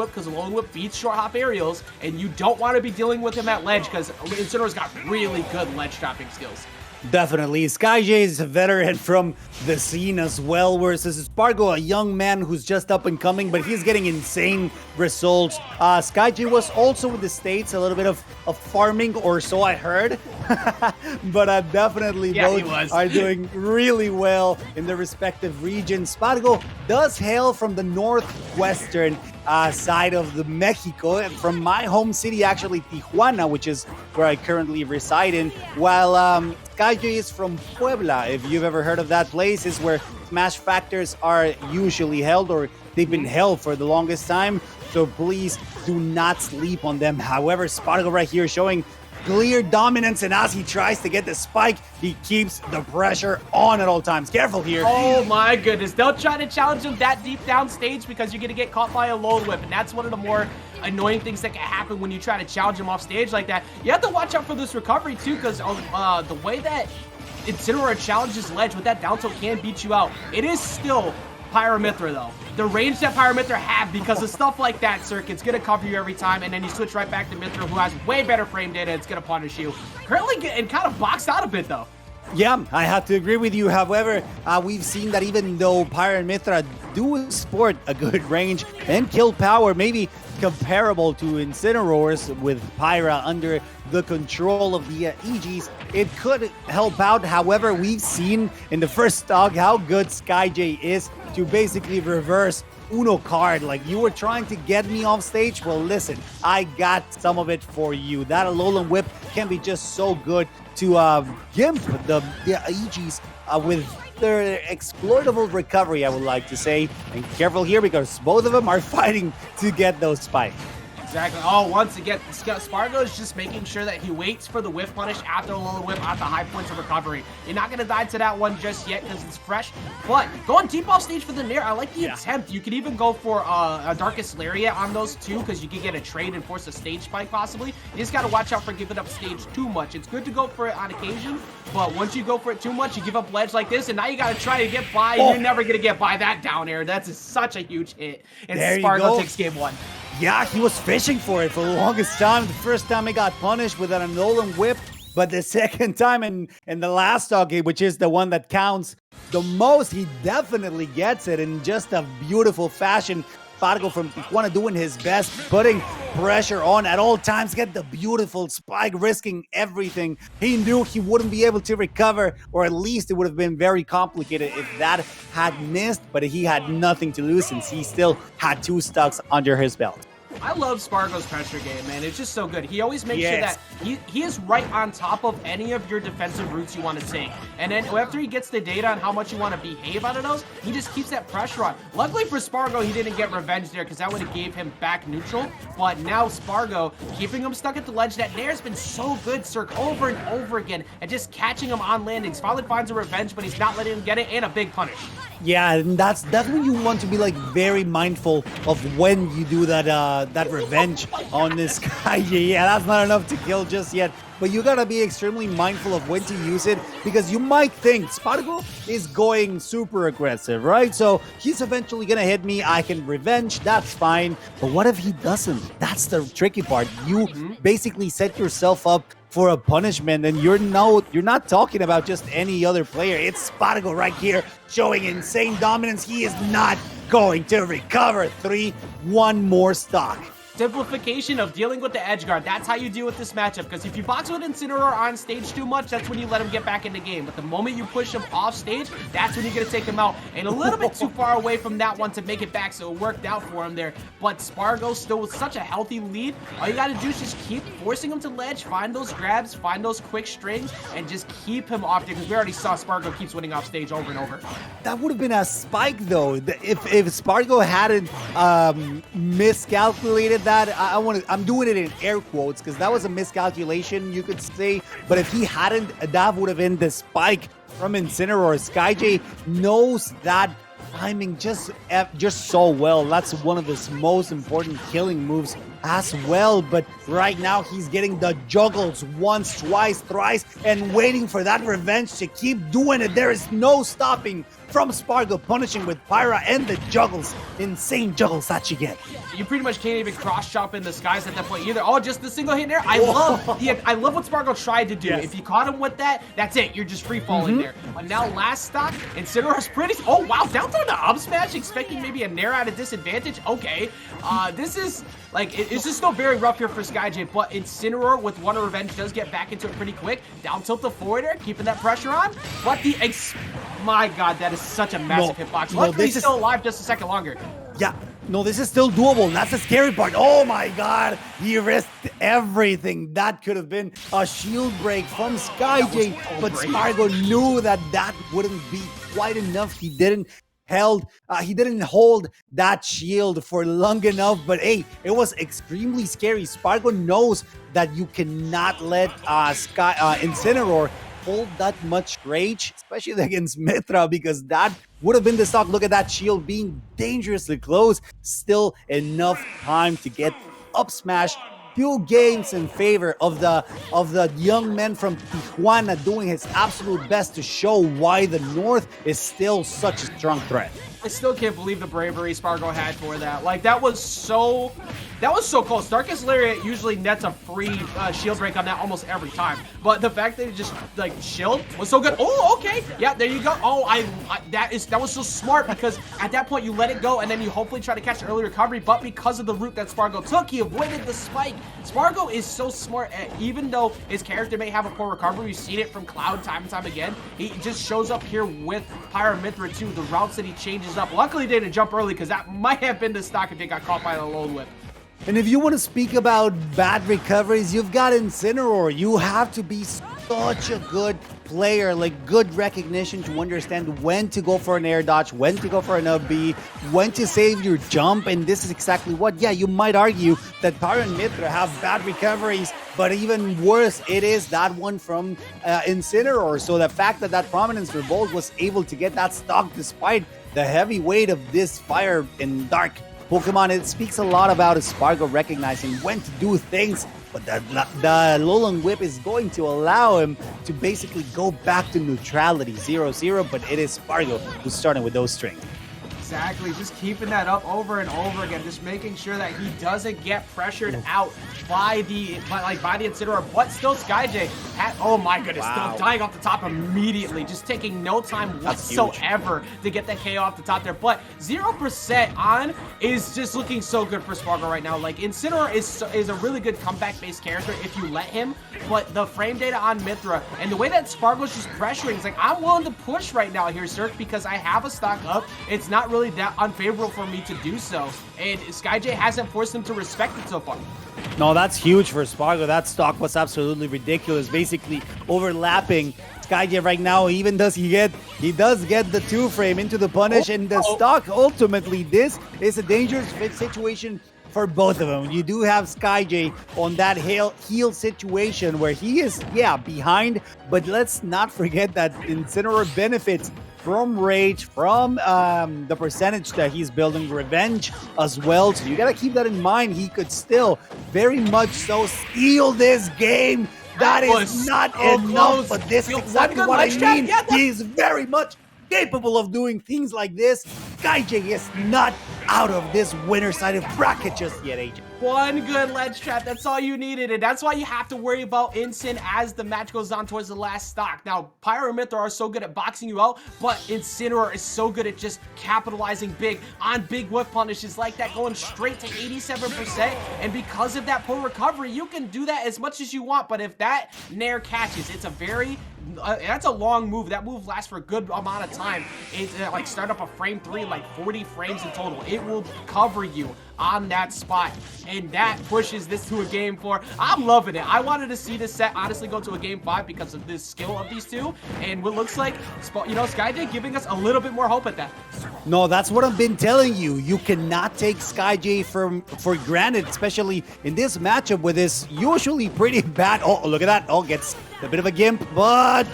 Whip because Lone Whip beats short hop aerials, and you don't want to be dealing with him at ledge because Incineroar's got really good ledge dropping skills. Definitely. Skyjay is a veteran from the scene as well, versus Spargo, a young man who's just up and coming, but he's getting insane results. Skyjay was also in the States, a little bit of farming, or so I heard. But definitely both are doing really well in their respective regions. Spargo does hail from the northwestern side of the Mexico, and from my home city, actually Tijuana, which is where I currently reside in, while Skyjay is from Puebla. If you've ever heard of that place, is where Smash Factors are usually held, or they've been held for the longest time, so please do not sleep on them. However, Spargo right here showing clear dominance, and as he tries to get the spike, he keeps the pressure on at all times. Careful here. Oh my goodness. Don't try to challenge him that deep down stage because you're going to get caught by a Lone Whip, and that's one of the more annoying things that can happen when you try to challenge him off stage like that. You have to watch out for this recovery too, because the way that Incineroar challenges ledge with that down tilt can beat you out. It is still Pyra Mythra though. The range that Pyra Mythra have because of stuff like that, Circuit's gonna cover you every time, and then you switch right back to Mythra, who has way better frame data. It's gonna punish you. Currently getting kind of boxed out a bit though. Yeah, I have to agree with you. However, we've seen that even though Pyra and Mythra do sport a good range and kill power, maybe comparable to Incineroar's, with Pyra under the control of the EGs, it could help out. However, we've seen in the first stock how good Skyjay is to basically reverse Uno card. Like, you were trying to get me off stage? Well, listen, I got some of it for you. That Alolan Whip can be just so good to gimp the EGs with their exploitable recovery, I would like to say. And careful here because both of them are fighting to get those spikes. Exactly. Oh, once again, Spargo is just making sure that he waits for the whiff punish after a Alolan Whip at the high points of recovery. You're not going to die to that one just yet because it's fresh, but going deep off stage for the Nair, I like the attempt. You could even go for a Darkest Lariat on those two because you could get a trade and force a stage spike possibly. You just got to watch out for giving up stage too much. It's good to go for it on occasion, but once you go for it too much, you give up ledge like this, and now you got to try to get by. You're never going to get by that down air. That's such a huge hit. And Spargo takes game one. Yeah, he was fishing for it for the longest time. The first time he got punished with an Alolan Whip, but the second time in the last dog game, which is the one that counts the most, he definitely gets it in just a beautiful fashion. Spargo from Tijuana doing his best, putting pressure on at all times, get the beautiful spike, risking everything. He knew he wouldn't be able to recover, or at least it would have been very complicated if that had missed, but he had nothing to lose since he still had 2 stocks under his belt. I love Spargo's pressure game, man. It's just so good. He always makes sure that he is right on top of any of your defensive routes you want to take. And then after he gets the data on how much you want to behave out of those, he just keeps that pressure on. Luckily for Spargo, he didn't get revenge there because that would have gave him back neutral. But now Spargo, keeping him stuck at the ledge, that Nair's been so good, Cirque, over and over again, and just catching him on landings. Finally finds a revenge, but he's not letting him get it, and a big punish. Yeah, and that's when you want to be like very mindful of when you do that that revenge on this guy. Yeah, that's not enough to kill just yet, but you gotta be extremely mindful of when to use it, because you might think Spargo is going super aggressive, right? So he's eventually gonna hit me, I can revenge, that's fine, but what if he doesn't? That's the tricky part. You basically set yourself up for a punishment, and you're not talking about just any other player. It's Spargo right here showing insane dominance. He is not going to recover. 3-1 more stock. Simplification of dealing with the edge guard. That's how you deal with this matchup, because if you box with Incineroar on stage too much, that's when you let him get back in the game. But the moment you push him off stage, that's when you're going to take him out. And a little bit too far away from that one to make it back, so it worked out for him there. But Spargo still with such a healthy lead. All you got to do is just keep forcing him to ledge, find those grabs, find those quick strings, and just keep him off there, because we already saw Spargo keeps winning off stage over and over. That would have been a spike, though. If Spargo hadn't miscalculated that, I'm doing it in air quotes because that was a miscalculation, you could say, but if he hadn't, that would have been the spike from Incineroar. Skyjay knows that timing just so well. That's one of his most important killing moves as well, but right now he's getting the juggles once, twice, thrice, and waiting for that revenge to keep doing it. There is no stopping from Spargo, punishing with Pyra and the juggles. Insane juggles that you get. You pretty much can't even cross jump in the skies at that point either. Oh, just the single hit there. I love what Spargo tried to do. Yes. If you caught him with that, that's it. You're just free falling there. But now last stock, Incineroar's pretty. Oh wow, down throw the up smash, expecting maybe a Nair at a disadvantage. Okay, this is like it's just still very rough here for Skyjay. But Incineroar with one revenge does get back into it pretty quick. Down tilt the forward air, keeping that pressure on. But my God, that is such a massive hitbox. Luckily, he's still alive just a second longer. Yeah. No, this is still doable. And that's the scary part. Oh my God. He risked everything. That could have been a shield break from Skyjay. But Spargo knew that that wouldn't be quite enough. He didn't hold that shield for long enough. But hey, it was extremely scary. Spargo knows that you cannot let Incineroar hold that much rage, especially against Mythra, because that would have been the stock. Look at that shield being dangerously close. Still enough time to get up smash. 2 games in favor of the young man from Tijuana, doing his absolute best to show why the North is still such a strong threat. I still can't believe the bravery Spargo had for that. Like, that was so close. Darkest Lariat usually nets a free shield break on that almost every time. But the fact that it just, like, shield was so good. Oh, okay. Yeah, there you go. Oh, that was so smart, because at that point you let it go and then you hopefully try to catch an early recovery. But because of the route that Spargo took, he avoided the spike. Spargo is so smart. Even though his character may have a poor recovery, we've seen it from Cloud time and time again. He just shows up here with Pyra Mythra too. The routes that he changes up. Luckily, they didn't jump early, because that might have been the stock if they got caught by the lone whip. And if you want to speak about bad recoveries, you've got Incineroar. You have to be such a good player, like good recognition to understand when to go for an air dodge, when to go for an up B, when to save your jump. And this is exactly what, yeah, you might argue that Pyra and Mythra have bad recoveries, but even worse, it is that one from Incineroar. So the fact that that Prominence Revolt was able to get that stock despite the heavy weight of this fire and dark Pokemon, it speaks a lot about Spargo recognizing when to do things, but the Alolan Whip is going to allow him to basically go back to neutrality, 0-0, but it is Spargo who's starting with those strings. Exactly, just keeping that up over and over again, just making sure that he doesn't get pressured out by the Incineroar, but still Skyjay oh my goodness, still dying off the top immediately, just taking no time whatsoever to get that KO off the top there. But 0% on is just looking so good for Spargo right now. Like, Incineroar is a really good comeback-based character if you let him, but the frame data on Mythra and the way that Spargo's just pressuring, it's like, I'm willing to push right now here, sir, because I have a stock up. It's not really that unfavorable for me to do so, and Skyjay hasn't forced him to respect it so far. No, that's huge for Spargo. That stock was absolutely ridiculous, basically overlapping Skyjay right now. He does get the 2-frame into the punish, and the stock ultimately, this is a dangerous situation for both of them. You do have Skyjay on that heal situation where he is, behind, but let's not forget that Incineroar benefits from rage, from the percentage that he's building revenge as well. So you got to keep that in mind. He could still very much so steal this game. That is not enough, but this is exactly what I mean. He's very much capable of doing things like this. Skyjay is not out of this winner side of bracket just yet, AJ. One good ledge trap, that's all you needed, and that's why you have to worry about Incin as the match goes on towards the last stock. Now, Pyra and Mythra are so good at boxing you out, but Incineroar is so good at just capitalizing big on big whiff punishes like that, going straight to 87%, and because of that poor recovery, you can do that as much as you want, but if that Nair catches, it's a very that's a long move. That move lasts for a good amount of time. It's like start up a frame 3, like 40 frames in total. It will cover you on that spot, and that pushes this to a game 4. I'm loving it. I wanted to see this set honestly go to a game 5 because of the skill of these two, and what looks like, Skyjay giving us a little bit more hope at that. No, that's what I've been telling you. You cannot take Skyjay for granted, especially in this matchup with this usually pretty bad. Oh, look at that. Oh, gets a bit of a gimp, but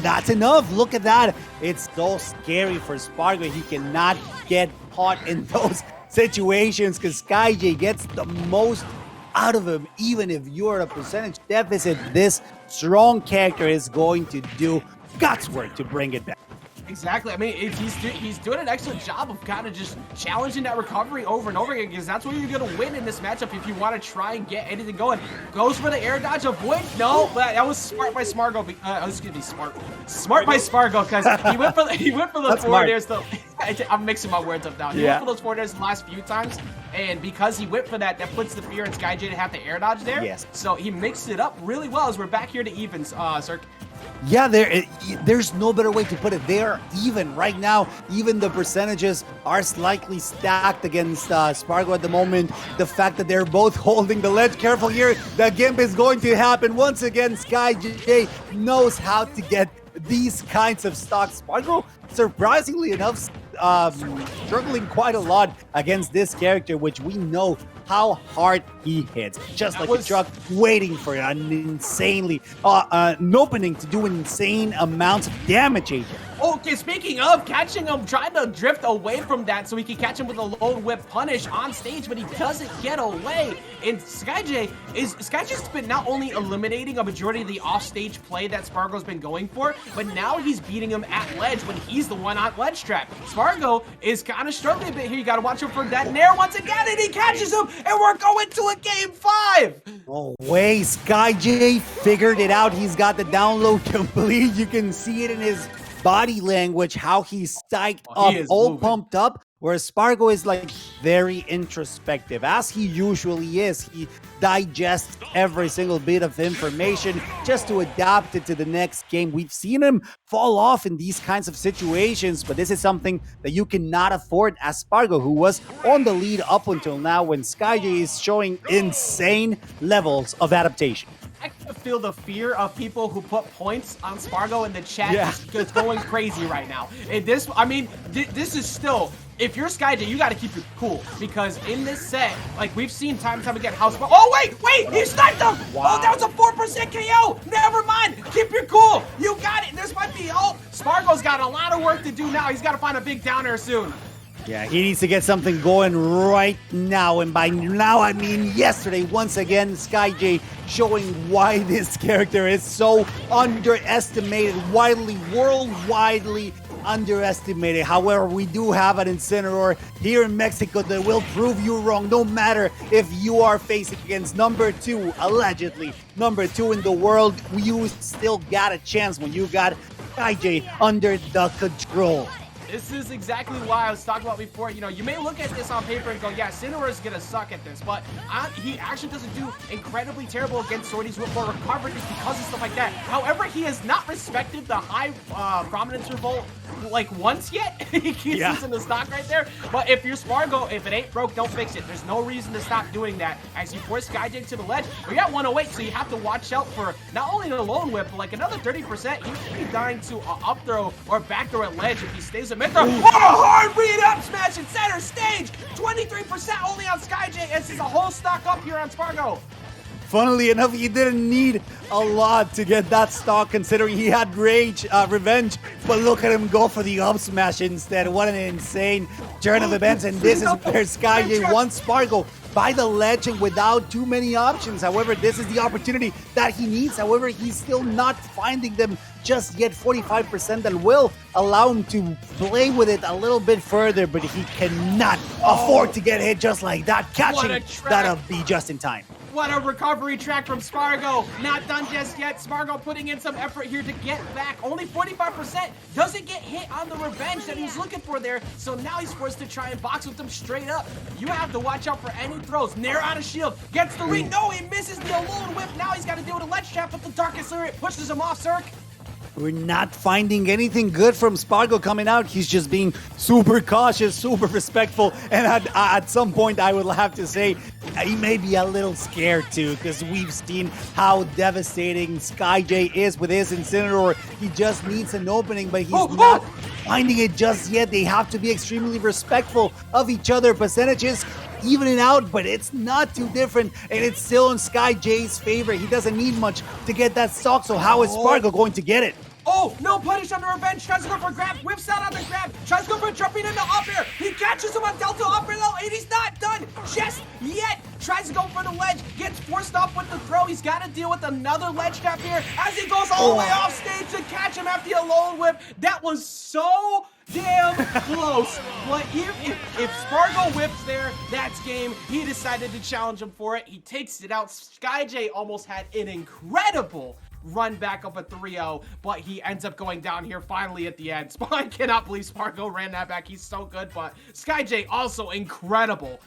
that's enough. Look at that. It's so scary for Spargo. He cannot get caught in those situations because Skyjay gets the most out of him. Even if you're a percentage deficit, this strong character is going to do guts work to bring it back. Exactly. I mean, he's doing an excellent job of kind of just challenging that recovery over and over again, because that's where you're going to win in this matchup if you want to try and get anything going. Goes for the air dodge, avoid. No, but that was smart by Spargo. Excuse me, smart by Spargo, because he went for the forward airs. I'm mixing my words up now. He went for those forward airs the last few times, and because he went for that, that puts the fear in Skyjay to have to air dodge there. Yes. So he mixed it up really well as we're back here to evens, Cirque. Yeah, there's no better way to put it. They're even right now. Even the percentages are slightly stacked against Spargo at the moment. The fact that they're both holding the ledge. Careful here. The gimp is going to happen. Once again, Skyjay knows how to get these kinds of stocks. Spargo, surprisingly enough, struggling quite a lot against this character, which we know how hard he hits. Just like a truck waiting for an insanely an opening to do insane amounts of damage, AJ. Okay, speaking of catching him, trying to drift away from that so he can catch him with a lone whip punish on stage, but he doesn't get away. And Skyjay's been not only eliminating a majority of the offstage play that Spargo's been going for, but now he's beating him at ledge when he's the one on ledge trap. Spargo is kind of struggling a bit here. You got to watch him for that nair once again, and he catches him, and we're going to a game 5. No way, Skyjay figured it out. He's got the download complete. You can see it in his body language, how he's psyched up, all pumped up, whereas Spargo is like very introspective, as he usually is. He digests every single bit of information just to adapt it to the next game. We've seen him fall off in these kinds of situations, but this is something that you cannot afford as Spargo, who was on the lead up until now, when Skyjay is showing insane levels of adaptation. I can feel the fear of people who put points on Spargo in the chat just going crazy right now. And this, I mean, this is still, if you're Skyjay, you got to keep your cool, because in this set, like we've seen time and time again, how Spargo, oh wait, he sniped him! Wow. Oh, that was a 4% KO! Never mind, keep your cool, you got it, this might be hope. Spargo's got a lot of work to do now. He's got to find a big downer soon. Yeah, he needs to get something going right now, and by now I mean yesterday. Once again, Skyjay showing why this character is so underestimated, worldwidely underestimated. However, we do have an Incineroar here in Mexico that will prove you wrong, no matter if you are facing against number 2, allegedly number 2 in the world. You still got a chance when you got Skyjay under the control. This is exactly why I was talking about before. You know, you may look at this on paper and go, yeah, Incineroar is going to suck at this, but he actually doesn't do incredibly terrible against Swordies with more recovery just because of stuff like that. However, he has not respected the high prominence revolt like once yet. He keeps using the stock right there. But if you're Spargo, if it ain't broke, don't fix it. There's no reason to stop doing that as you force Skyjay to the ledge. We got 108, so you have to watch out for not only the lone whip, but like another 30%. He could be dying to up throw or back throw at ledge if he stays at Mythra. Oh, hard read up smash in center stage. 23% only on Skyjay. This is a whole stock up here on Spargo. Funnily enough, he didn't need a lot to get that stock, considering he had revenge. But look at him go for the up smash instead. What an insane turn of events. And this is where Skyjay wants Spargo by the ledge and without too many options. However, this is the opportunity that he needs. However, he's still not finding them just yet. 45% that will allow him to play with it a little bit further, but he cannot afford to get hit just like that. Catching that'll be just in time. What a recovery track from Spargo. Not done just yet. Spargo putting in some effort here to get back. Only 45%. Doesn't get hit on the revenge that he's looking for there. So now he's forced to try and box with them straight up. You have to watch out for any throws. Nair out of shield. Gets the read. No, he misses the lone whip. Now he's got to deal with a ledge trap with the Darkest Lariat. Pushes him off, Cirque. We're not finding anything good from Spargo coming out. He's just being super cautious, super respectful, and at some point I would have to say he may be a little scared too, because we've seen how devastating Skyjay is with his Incineroar. He just needs an opening, but he's not finding it just yet. They have to be extremely respectful of each other. Percentages evening out, but it's not too different, and it's still in Skyjay's favor. He doesn't need much to get that stock, so how is Spargo going to get it? Oh, no punish on the revenge. Tries to go for a grab. Whips out on the grab. Tries to go for jumping into up air. He catches him on Delta up air though, and he's not done just yet. tries to go for the ledge, gets forced off with the throw. He's got to deal with another ledge trap here as he goes all the way off stage to catch him after the alone whip. That was so damn close. But if Spargo whips there, that's game. He decided to challenge him for it. He takes it out. Skyjay almost had an incredible run back up a 3-0, but he ends up going down here finally at the end. I cannot believe Spargo ran that back. He's so good, but Skyjay also incredible.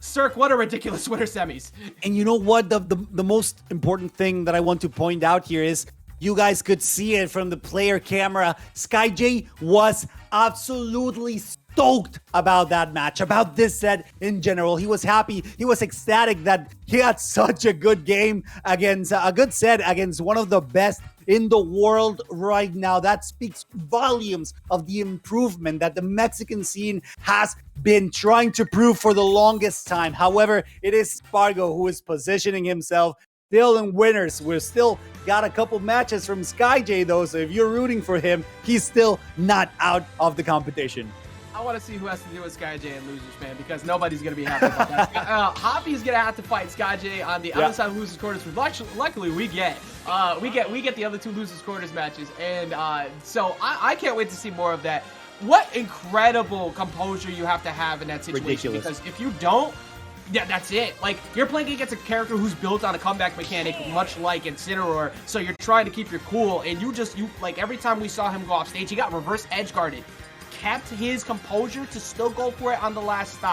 Cirque, what a ridiculous winter semis. And you know what? The most important thing that I want to point out here is you guys could see it from the player camera. Skyjay was absolutely stoked about that match, about this set in general. He was happy. He was ecstatic that he had such a good game against a good set against one of the best in the world right now. That speaks volumes of the improvement that the Mexican scene has been trying to prove for the longest time. However, it is Spargo who is positioning himself still in winners. We're still got a couple matches from Skyjay though, so if you're rooting for him, he's still not out of the competition. I want to see who has to deal with Skyjay and losers, man, because nobody's going to be happy about that. Hoppy's going to have to fight Skyjay on the other side of losers quarters. Luckily, we get the other two losers quarters matches, and so I can't wait to see more of that. What incredible composure you have to have in that situation. Ridiculous. Because if you don't, yeah, that's it. Like, you're playing against a character who's built on a comeback mechanic, much like Incineroar, so you're trying to keep your cool, and you like, every time we saw him go off stage, he got reverse edge guarded. Kept his composure to still go for it on the last stock.